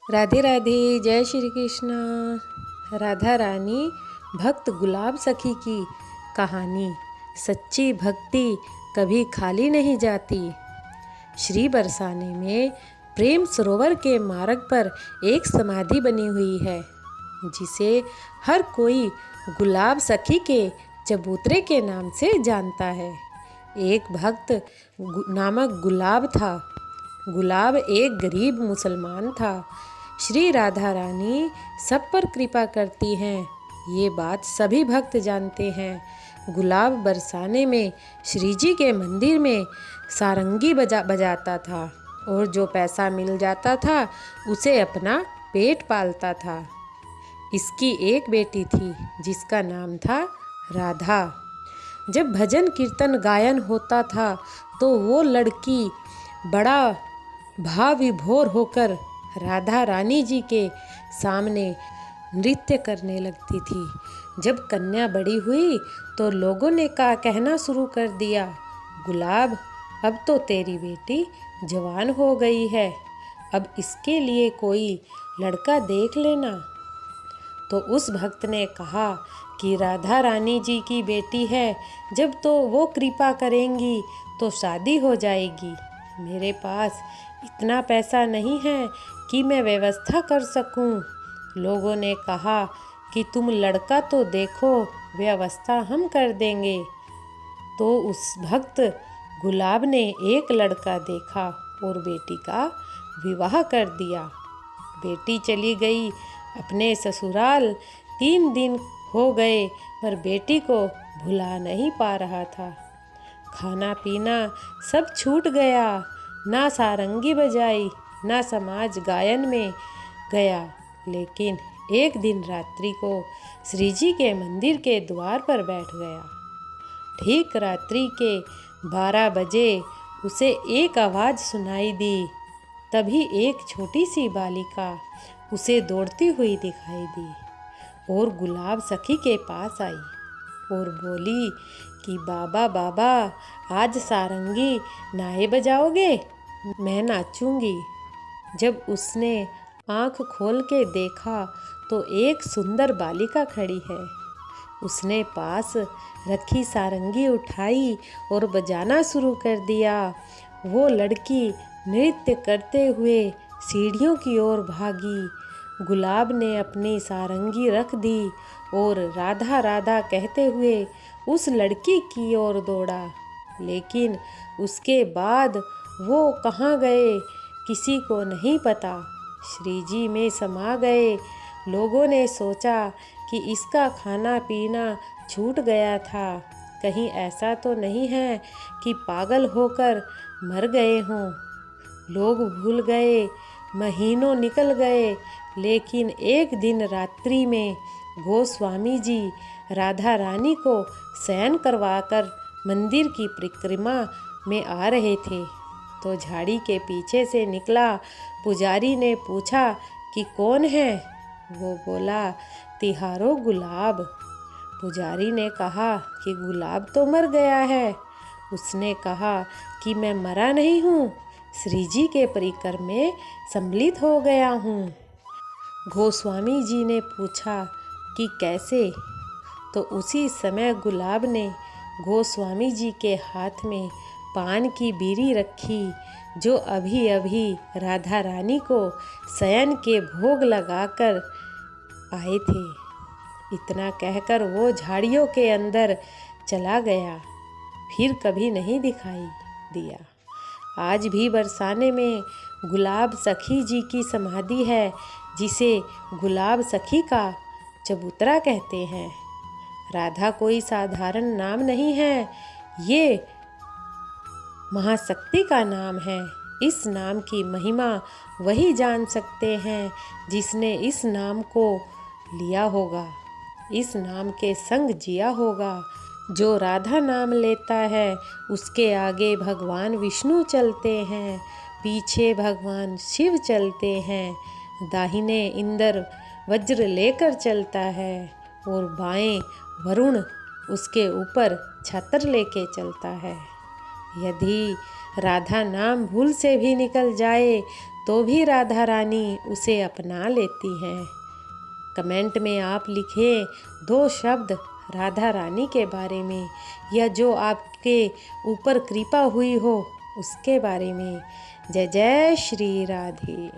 राधे राधे। जय श्री कृष्णा। राधा रानी भक्त गुलाब सखी की कहानी। सच्ची भक्ति कभी खाली नहीं जाती। श्री बरसाने में प्रेम सरोवर के मार्ग पर एक समाधि बनी हुई है जिसे हर कोई गुलाब सखी के चबूतरे के नाम से जानता है। एक भक्त नामक गुलाब था। गुलाब एक गरीब मुसलमान था। श्री राधा रानी सब पर कृपा करती हैं, ये बात सभी भक्त जानते हैं। गुलाब बरसाने में श्री जी के मंदिर में सारंगी बजाता था और जो पैसा मिल जाता था उसे अपना पेट पालता था। इसकी एक बेटी थी जिसका नाम था राधा। जब भजन कीर्तन गायन होता था तो वो लड़की बड़ा भाव विभोर होकर राधा रानी जी के सामने नृत्य करने लगती थी। जब कन्या बड़ी हुई तो लोगों ने कहना शुरू कर दिया, गुलाब अब तो तेरी बेटी जवान हो गई है, अब इसके लिए कोई लड़का देख लेना। तो उस भक्त ने कहा कि राधा रानी जी की बेटी है, जब तो वो कृपा करेंगी तो शादी हो जाएगी। मेरे पास इतना पैसा नहीं है कि मैं व्यवस्था कर सकूं। लोगों ने कहा कि तुम लड़का तो देखो, व्यवस्था हम कर देंगे। तो उस भक्त गुलाब ने एक लड़का देखा और बेटी का विवाह कर दिया। बेटी चली गई अपने ससुराल। 3 दिन हो गए पर बेटी को भुला नहीं पा रहा था। खाना पीना सब छूट गया, ना सारंगी बजाई ना समाज गायन में गया। लेकिन एक दिन रात्रि को श्री जी के मंदिर के द्वार पर बैठ गया। ठीक रात्रि के 12 बजे उसे एक आवाज़ सुनाई दी। तभी एक छोटी सी बालिका उसे दौड़ती हुई दिखाई दी और गुलाब सखी के पास आई और बोली कि बाबा बाबा, आज सारंगी नाहे बजाओगे? मैं नाचूंगी। जब उसने आँख खोल के देखा तो एक सुंदर बालिका खड़ी है। उसने पास रखी सारंगी उठाई और बजाना शुरू कर दिया। वो लड़की नृत्य करते हुए सीढ़ियों की ओर भागी। गुलाब ने अपनी सारंगी रख दी और राधा राधा कहते हुए उस लड़की की ओर दौड़ा। लेकिन उसके बाद वो कहाँ गए किसी को नहीं पता। श्री जी में समा गए। लोगों ने सोचा कि इसका खाना पीना छूट गया था, कहीं ऐसा तो नहीं है कि पागल होकर मर गए हों। लोग भूल गए, महीनों निकल गए। लेकिन एक दिन रात्रि में गोस्वामी जी राधा रानी को शयन करवाकर मंदिर की परिक्रमा में आ रहे थे तो झाड़ी के पीछे से निकला। पुजारी ने पूछा कि कौन है? वो बोला, तिहारो गुलाब। पुजारी ने कहा कि गुलाब तो मर गया है। उसने कहा कि मैं मरा नहीं हूँ, श्री जी के परिकर में सम्मिलित हो गया हूँ। गोस्वामी जी ने पूछा कि कैसे? तो उसी समय गुलाब ने गोस्वामी जी के हाथ में पान की बीड़ी रखी जो अभी अभी राधा रानी को शयन के भोग लगाकर आए थे। इतना कहकर वो झाड़ियों के अंदर चला गया, फिर कभी नहीं दिखाई दिया। आज भी बरसाने में गुलाब सखी जी की समाधि है जिसे गुलाब सखी का चबूतरा कहते हैं। राधा कोई साधारण नाम नहीं है, ये महाशक्ति का नाम है। इस नाम की महिमा वही जान सकते हैं जिसने इस नाम को लिया होगा, इस नाम के संग जिया होगा। जो राधा नाम लेता है उसके आगे भगवान विष्णु चलते हैं, पीछे भगवान शिव चलते हैं, दाहिने इंद्र वज्र लेकर चलता है और बाएं वरुण उसके ऊपर छत्र लेके चलता है। यदि राधा नाम भूल से भी निकल जाए तो भी राधा रानी उसे अपना लेती हैं। कमेंट में आप लिखें 2 शब्द राधा रानी के बारे में, या जो आपके ऊपर कृपा हुई हो उसके बारे में। जय जय श्री राधे।